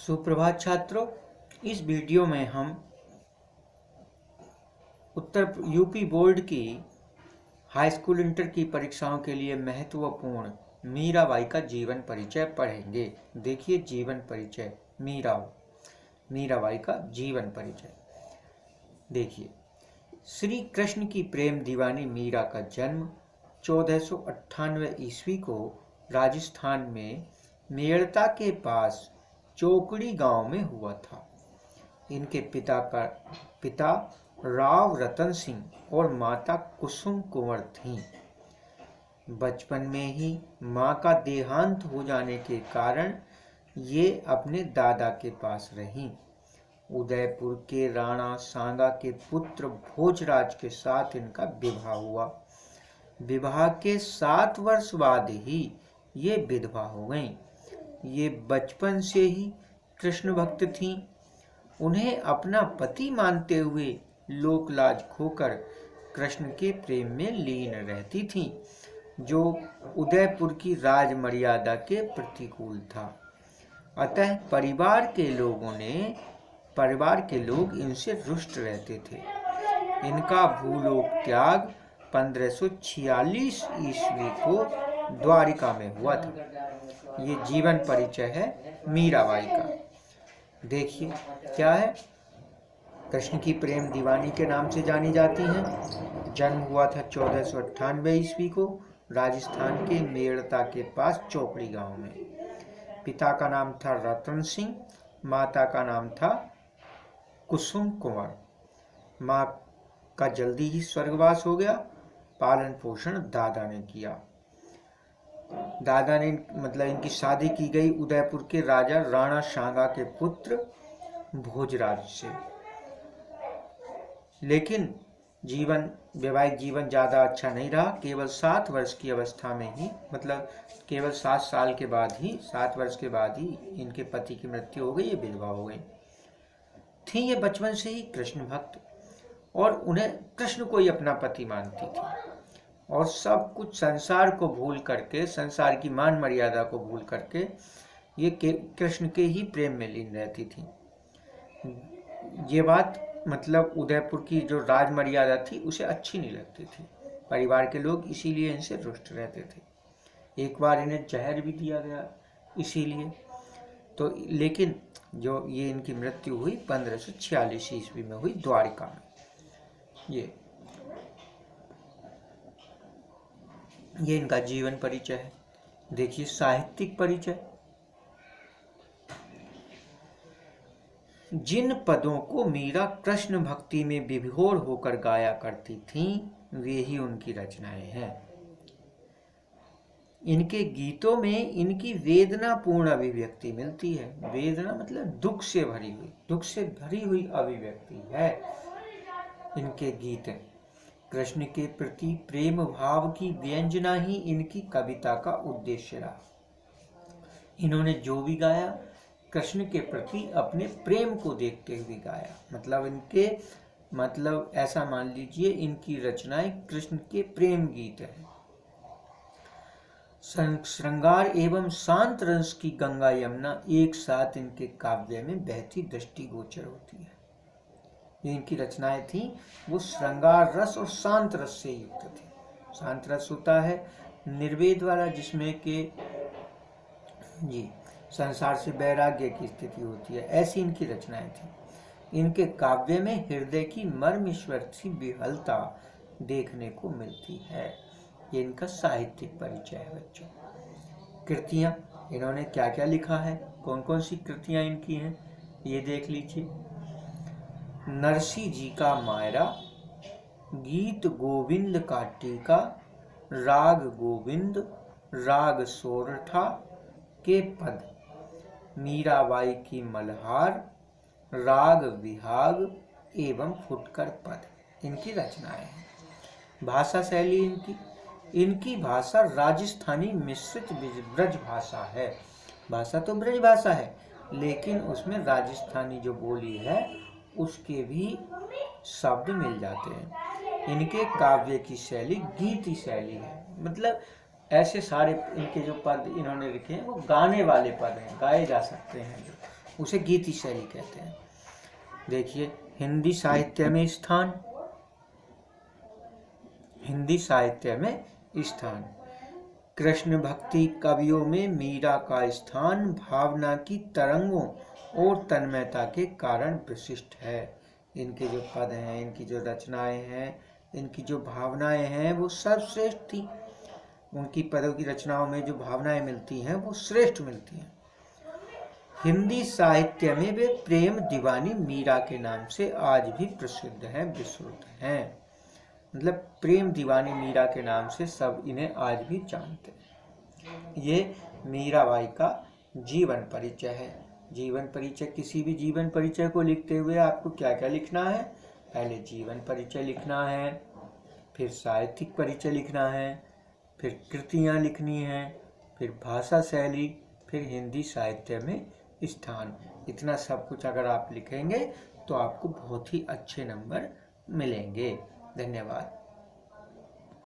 सुप्रभात छात्रों, इस वीडियो में हम उत्तर यूपी बोर्ड की हाई स्कूल इंटर की परीक्षाओं के लिए महत्वपूर्ण मीराबाई का जीवन परिचय पढ़ेंगे। देखिए, जीवन परिचय मीराबाई का जीवन परिचय देखिए। श्री कृष्ण की प्रेम दीवानी मीरा का जन्म 1498 ईस्वी को राजस्थान में मेड़ता के पास चोकड़ी गांव में हुआ था। इनके पिता राव रतन सिंह और माता कुसुम कुंवर थीं। बचपन में ही मां का देहांत हो जाने के कारण ये अपने दादा के पास रहीं। उदयपुर के राणा सांगा के पुत्र भोजराज के साथ इनका विवाह हुआ। विवाह के 7 वर्ष बाद ही ये विधवा हो गईं। ये बचपन से ही कृष्ण भक्त थीं। उन्हें अपना पति मानते हुए लोकलाज खोकर कृष्ण के प्रेम में लीन रहती थीं, जो उदयपुर की राज मर्यादा के प्रतिकूल था। अतः परिवार के लोग इनसे रुष्ट रहते थे। इनका भूलोक त्याग 1546 ईस्वी को द्वारिका में हुआ था। ये जीवन परिचय है मीराबाई का। देखिए क्या है। कृष्ण की प्रेम दीवानी के नाम से जानी जाती हैं। जन्म हुआ था 1498 ईस्वी को राजस्थान के मेड़ता के पास चोपड़ी गांव में। पिता का नाम था रतन सिंह, माता का नाम था कुसुम कुंवर। माँ का जल्दी ही स्वर्गवास हो गया। पालन पोषण दादा ने किया। इनकी शादी की गई उदयपुर के राजा राणा सांगा के पुत्र भोजराज से। लेकिन वैवाहिक जीवन ज़्यादा अच्छा नहीं रहा। केवल 7 वर्ष की अवस्था में ही, केवल 7 वर्ष के बाद ही इनके पति की मृत्यु हो गई। ये विधवा हो गई थी। ये बचपन से ही कृष्ण भक्त और उन्हें कृष्ण को ही अपना पति मानती थी और सब कुछ संसार को भूल करके, संसार की मान मर्यादा को भूल करके ये कृष्ण के ही प्रेम में लीन रहती थी। ये बात उदयपुर की जो राज मर्यादा थी उसे अच्छी नहीं लगती थी। परिवार के लोग इसीलिए इनसे रुष्ट रहते थे। एक बार इन्हें जहर भी दिया गया इसीलिए तो। लेकिन जो ये इनकी मृत्यु हुई 1546 ईस्वी में हुई द्वारिका में। ये इनका जीवन परिचय है। देखिए, साहित्यिक परिचय। जिन पदों को मीरा कृष्ण भक्ति में विभोर होकर गाया करती थीं, वे ही उनकी रचनाएं हैं। इनके गीतों में इनकी वेदनापूर्ण अभिव्यक्ति मिलती है। वेदना दुख से भरी हुई अभिव्यक्ति है इनके गीत। कृष्ण के प्रति प्रेम भाव की व्यंजना ही इनकी कविता का उद्देश्य रहा। इन्होंने जो भी गाया कृष्ण के प्रति अपने प्रेम को देखते हुए गाया। ऐसा मान लीजिए इनकी रचनाएं कृष्ण के प्रेम गीत हैं। श्रृंगार एवं शांत रस की गंगा यमुना एक साथ इनके काव्य में बहती दृष्टिगोचर होती है। जो इनकी रचनाएं थी वो श्रृंगार रस और शांत रस से युक्त थी। शांत रस होता है निर्वेद वाला, जिसमें के संसार से वैराग्य की स्थिति होती है। ऐसी इनकी रचनाएं थी। इनके काव्य में हृदय की मर्मस्वर सी विहलता देखने को मिलती है। ये इनका साहित्यिक परिचय है बच्चों। कृतियां, इन्होंने क्या क्या लिखा है, कौन कौन सी कृतियां इनकी हैं, ये देख लीजिए। नरसी जी का मायरा, गीत गोविंद का टीका, राग गोविंद, राग सोरठा के पद, मीराबाई की मल्हार, राग विहाग एवं फुटकर पद इनकी रचनाएं हैं। भाषा शैली इनकी भाषा राजस्थानी मिश्रित ब्रज भाषा है। भाषा तो ब्रज भाषा है, लेकिन उसमें राजस्थानी जो बोली है उसके भी शब्द मिल जाते हैं। इनके काव्य की शैली गीति शैली है। ऐसे सारे इनके जो पद इन्होंने लिखे हैं वो गाने वाले पद हैं, गाए जा सकते हैं। उसे गीति शैली कहते हैं। देखिए, हिंदी साहित्य में स्थान, हिंदी साहित्य में स्थान। कृष्ण भक्ति कवियों में मीरा का स्थान भावना की तरंगों और तन्मयता के कारण विशिष्ट है। इनके जो पद हैं, इनकी जो रचनाएं हैं, इनकी जो भावनाएं हैं वो सर्वश्रेष्ठ थी। उनकी पदों की रचनाओं में जो भावनाएं मिलती हैं वो श्रेष्ठ मिलती हैं। हिंदी साहित्य में वे प्रेम दीवानी मीरा के नाम से आज भी प्रसिद्ध हैं, विश्रुत हैं। मतलब प्रेम दीवानी मीरा के नाम से सब इन्हें आज भी जानते हैं। ये मीराबाई का जीवन परिचय है। जीवन परिचय, किसी भी जीवन परिचय को लिखते हुए आपको क्या क्या लिखना है? पहले जीवन परिचय लिखना है, फिर साहित्यिक परिचय लिखना है, फिर कृतियाँ लिखनी हैं, फिर भाषा शैली, फिर हिंदी साहित्य में स्थान। इतना सब कुछ अगर आप लिखेंगे तो आपको बहुत ही अच्छे नंबर मिलेंगे। धन्यवाद।